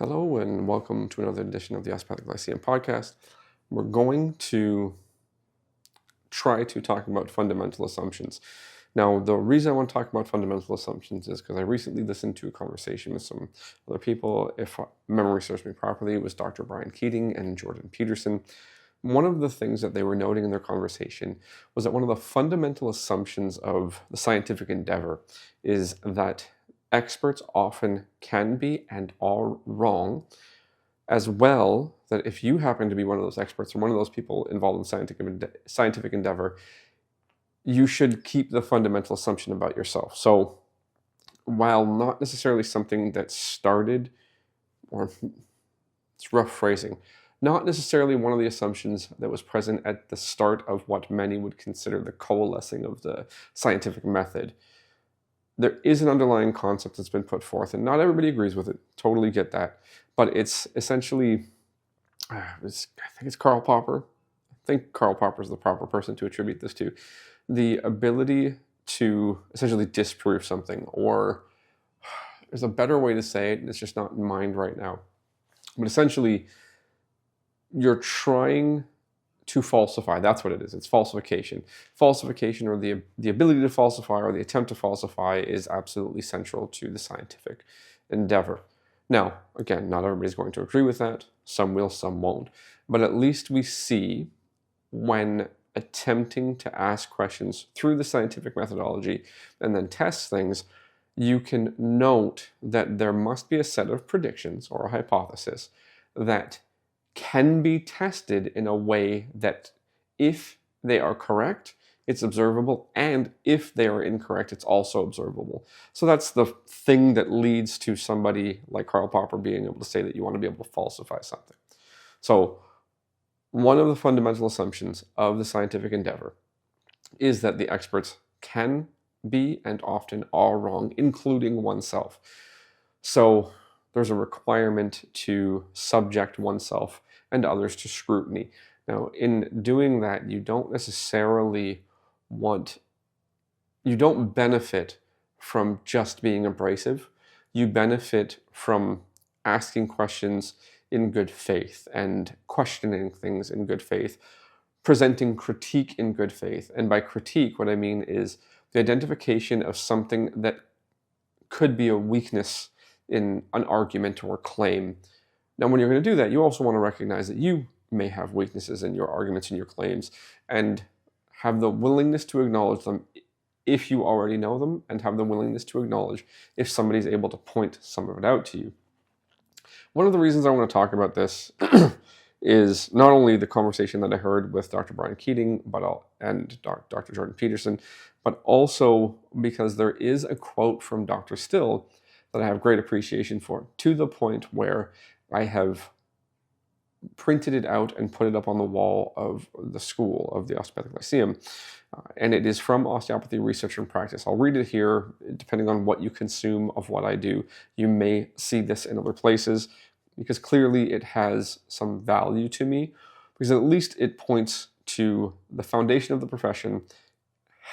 Hello and welcome to another edition of the Osteopathic Lyceum podcast. We're going to try to talk about fundamental assumptions. Now, the reason I want to talk about fundamental assumptions is because I recently listened to a conversation with some other people. If memory serves me properly, it was Dr. Brian Keating and Jordan Peterson. One of the things that they were noting in their conversation was that one of the fundamental assumptions of the scientific endeavor is that experts often can be and are wrong, as well that if you happen to be one of those experts or one of those people involved in scientific endeavor, you should keep the fundamental assumption about yourself. So while not necessarily something that started, or it's rough phrasing, not necessarily one of the assumptions that was present at the start of what many would consider the coalescing of the scientific method, there is an underlying concept that's been put forth, and not everybody agrees with it. Totally get that. But it's essentially, I think it's Karl Popper. I think Karl Popper is the proper person to attribute this to. The ability to essentially disprove something, or there's a better way to say it, and it's just not in mind right now. But essentially, you're trying to falsify. That's what it is. It's falsification. Falsification, or the ability to falsify, or the attempt to falsify, is absolutely central to the scientific endeavor. Now, again, not everybody's going to agree with that. Some will, some won't. But at least we see, when attempting to ask questions through the scientific methodology and then test things, you can note that there must be a set of predictions or a hypothesis that can be tested in a way that if they are correct, it's observable, and if they are incorrect, it's also observable. So that's the thing that leads to somebody like Karl Popper being able to say that you want to be able to falsify something. So one of the fundamental assumptions of the scientific endeavor is that the experts can be and often are wrong, including oneself. So there's a requirement to subject oneself and others to scrutiny. Now, in doing that, you don't benefit from just being abrasive. You benefit from asking questions in good faith and questioning things in good faith, presenting critique in good faith. And by critique, what I mean is the identification of something that could be a weakness in an argument or claim. Now, when you're going to do that, you also want to recognize that you may have weaknesses in your arguments and your claims, and have the willingness to acknowledge them if you already know them, and have the willingness to acknowledge if somebody's able to point some of it out to you. One of the reasons I want to talk about this is not only the conversation that I heard with Dr. Brian Keating and Dr. Jordan Peterson, but also because there is a quote from Dr. Still that I have great appreciation for, to the point where I have printed it out and put it up on the wall of the school of the Osteopathic Lyceum. And it is from Osteopathy Research and Practice. I'll read it here. Depending on what you consume of what I do, you may see this in other places, because clearly it has some value to me, because at least it points to the foundation of the profession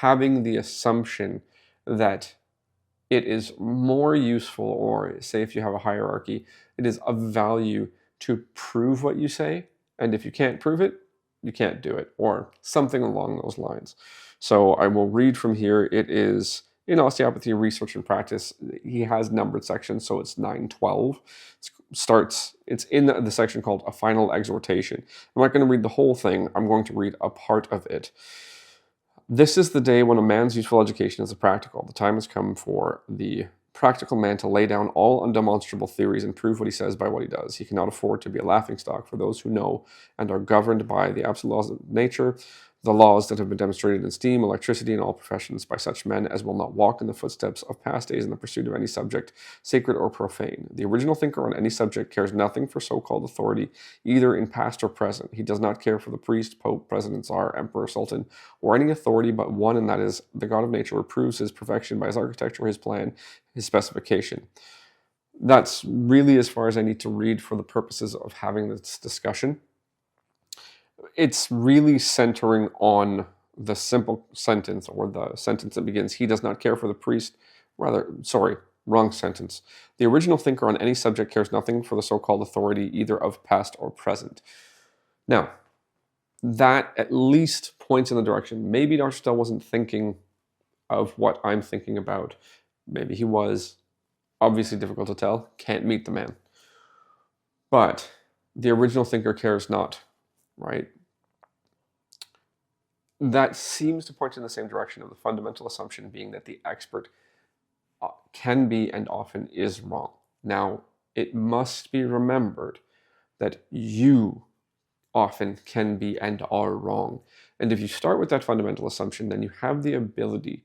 having the assumption that it is more useful, or say if you have a hierarchy, it is of value to prove what you say, and if you can't prove it, you can't do it, or something along those lines. So I will read from here. It is in Osteopathy Research and Practice. He has numbered sections, so it's 912. It's in the section called A Final Exhortation. I'm not going to read the whole thing. I'm going to read a part of it. This is the day when a man's useful education is a practical. The time has come for the practical man to lay down all undemonstrable theories and prove what he says by what he does. He cannot afford to be a laughingstock for those who know and are governed by the absolute laws of nature, the laws that have been demonstrated in steam, electricity, and all professions by such men as will not walk in the footsteps of past days in the pursuit of any subject, sacred or profane. The original thinker on any subject cares nothing for so-called authority, either in past or present. He does not care for the priest, pope, president, czar, emperor, sultan, or any authority but one, and that is the God of nature, who proves his perfection by his architecture, his plan, his specification. That's really as far as I need to read for the purposes of having this discussion. It's really centering on the simple sentence, or the sentence that begins, he does not care for the priest, Wrong sentence. The original thinker on any subject cares nothing for the so-called authority, either of past or present. Now, that at least points in the direction. Maybe Dr. Stell wasn't thinking of what I'm thinking about. Maybe he was. Obviously difficult to tell. Can't meet the man. But the original thinker cares not, right? That seems to point in the same direction of the fundamental assumption being that the expert can be and often is wrong. Now, it must be remembered that you often can be and are wrong. And if you start with that fundamental assumption, then you have the ability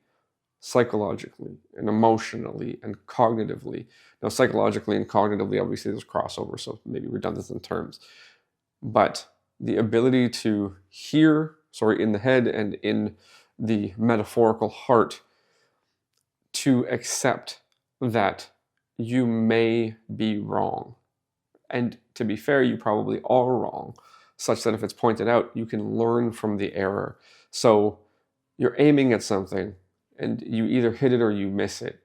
psychologically and emotionally and cognitively. Now, psychologically and cognitively, obviously there's crossover, so maybe redundant in terms. But the ability to hear, in the head and in the metaphorical heart, to accept that you may be wrong. And to be fair, you probably are wrong, such that if it's pointed out, you can learn from the error. So you're aiming at something, and you either hit it or you miss it.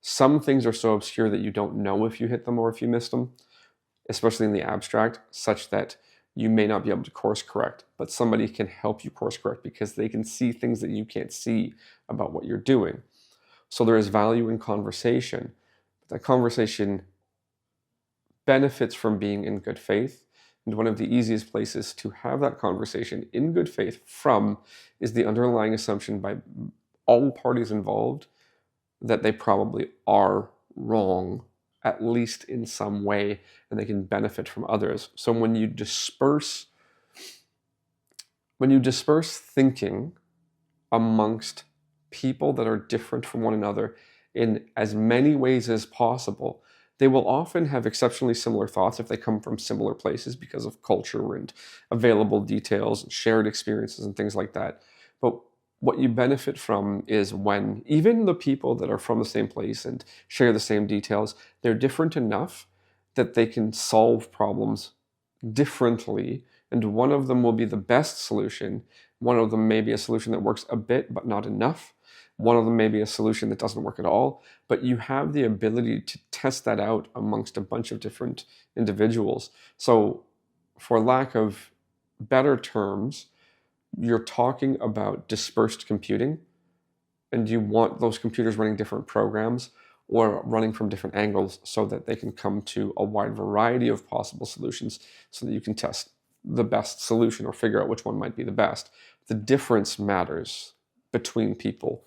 Some things are so obscure that you don't know if you hit them or if you missed them, especially in the abstract, such that you may not be able to course correct, but somebody can help you course correct because they can see things that you can't see about what you're doing. So there is value in conversation. That conversation benefits from being in good faith. And one of the easiest places to have that conversation in good faith from is the underlying assumption by all parties involved that they probably are wrong, at least in some way, and they can benefit from others. So when you disperse thinking amongst people that are different from one another in as many ways as possible, they will often have exceptionally similar thoughts if they come from similar places because of culture and available details and shared experiences and things like that. But what you benefit from is when even the people that are from the same place and share the same details, they're different enough that they can solve problems differently, and one of them will be the best solution. One of them may be a solution that works a bit but not enough. One of them may be a solution that doesn't work at all, but you have the ability to test that out amongst a bunch of different individuals. So for lack of better terms, you're talking about dispersed computing, and you want those computers running different programs or running from different angles so that they can come to a wide variety of possible solutions so that you can test the best solution or figure out which one might be the best. The difference matters between people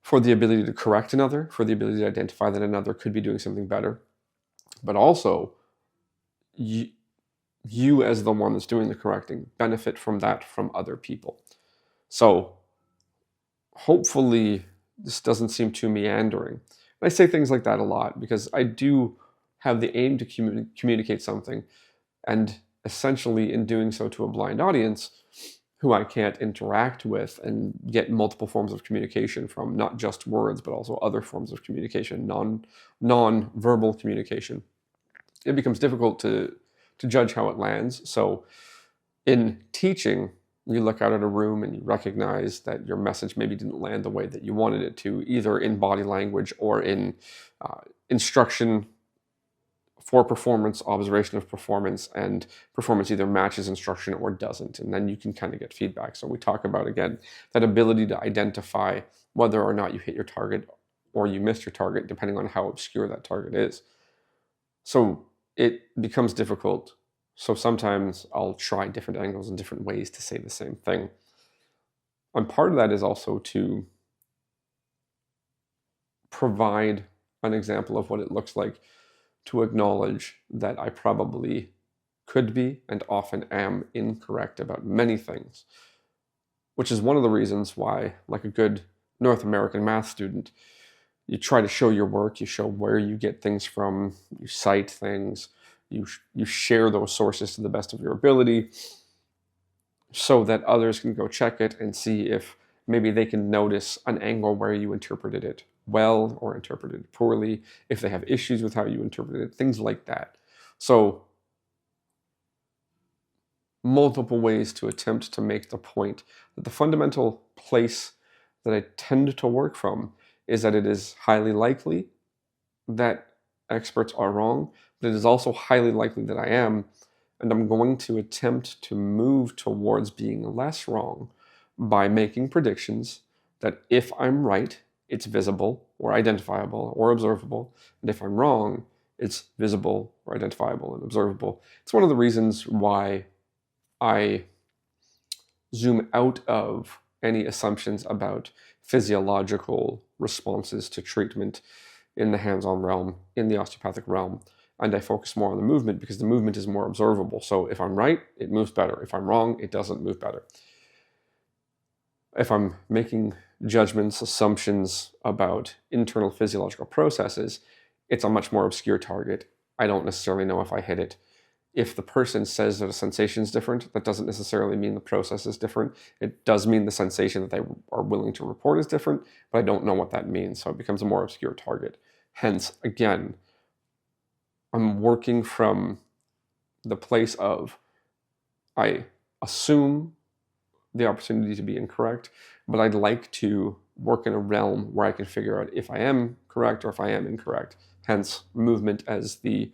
for the ability to correct another, for the ability to identify that another could be doing something better, but also you as the one that's doing the correcting benefit from that from other people. So hopefully this doesn't seem too meandering. And I say things like that a lot because I do have the aim to communicate something, and essentially in doing so to a blind audience who I can't interact with and get multiple forms of communication from, not just words, but also other forms of communication, non-verbal communication. It becomes difficult to judge how it lands. So in teaching, you look out at a room and you recognize that your message maybe didn't land the way that you wanted it to, either in body language or in instruction for performance, observation of performance, and performance either matches instruction or doesn't. And then you can kind of get feedback. So we talk about, again, that ability to identify whether or not you hit your target or you missed your target, depending on how obscure that target is. So it becomes difficult. So sometimes I'll try different angles and different ways to say the same thing. And part of that is also to provide an example of what it looks like to acknowledge that I probably could be and often am incorrect about many things, which is one of the reasons why, like a good North American math student, you try to show your work, you show where you get things from, you cite things, you share those sources to the best of your ability so that others can go check it and see if maybe they can notice an angle where you interpreted it well or interpreted it poorly, if they have issues with how you interpreted it, things like that. So multiple ways to attempt to make the point that the fundamental place that I tend to work from is that it is highly likely that experts are wrong, but it is also highly likely that I am, and I'm going to attempt to move towards being less wrong by making predictions that if I'm right, it's visible or identifiable or observable, and if I'm wrong, it's visible or identifiable and observable. It's one of the reasons why I zoom out of any assumptions about physiological responses to treatment in the hands-on realm, in the osteopathic realm, and I focus more on the movement because the movement is more observable. So if I'm right, it moves better. If I'm wrong, it doesn't move better. If I'm making judgments, assumptions about internal physiological processes, it's a much more obscure target. I don't necessarily know if I hit it. If the person says that a sensation is different, that doesn't necessarily mean the process is different. It does mean the sensation that they are willing to report is different, but I don't know what that means, so it becomes a more obscure target. Hence, again, I'm working from the place of I assume the opportunity to be incorrect, but I'd like to work in a realm where I can figure out if I am correct or if I am incorrect. Hence, movement as the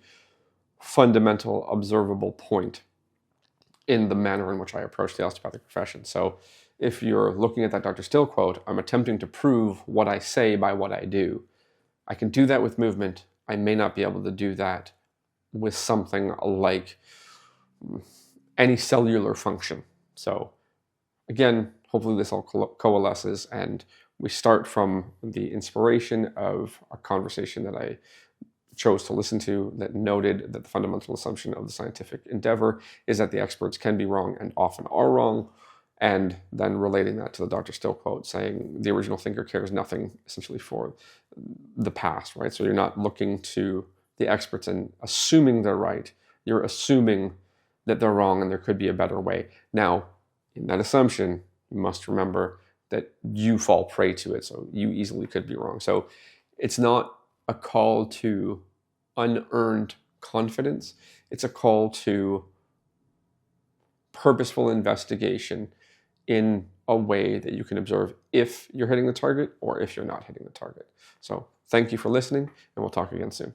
fundamental observable point in the manner in which I approach the osteopathic profession. So if you're looking at that Dr. Still quote, I'm attempting to prove what I say by what I do. I can do that with movement. I may not be able to do that with something like any cellular function. So again, hopefully this all coalesces and we start from the inspiration of a conversation that I chose to listen to that noted that the fundamental assumption of the scientific endeavor is that the experts can be wrong and often are wrong, and then relating that to the Dr. Still quote saying the original thinker cares nothing essentially for the past, right? So you're not looking to the experts and assuming they're right. You're assuming that they're wrong and there could be a better way. Now, in that assumption, you must remember that you fall prey to it, so you easily could be wrong. So it's not a call to unearned confidence. It's a call to purposeful investigation in a way that you can observe if you're hitting the target or if you're not hitting the target. So thank you for listening, and we'll talk again soon.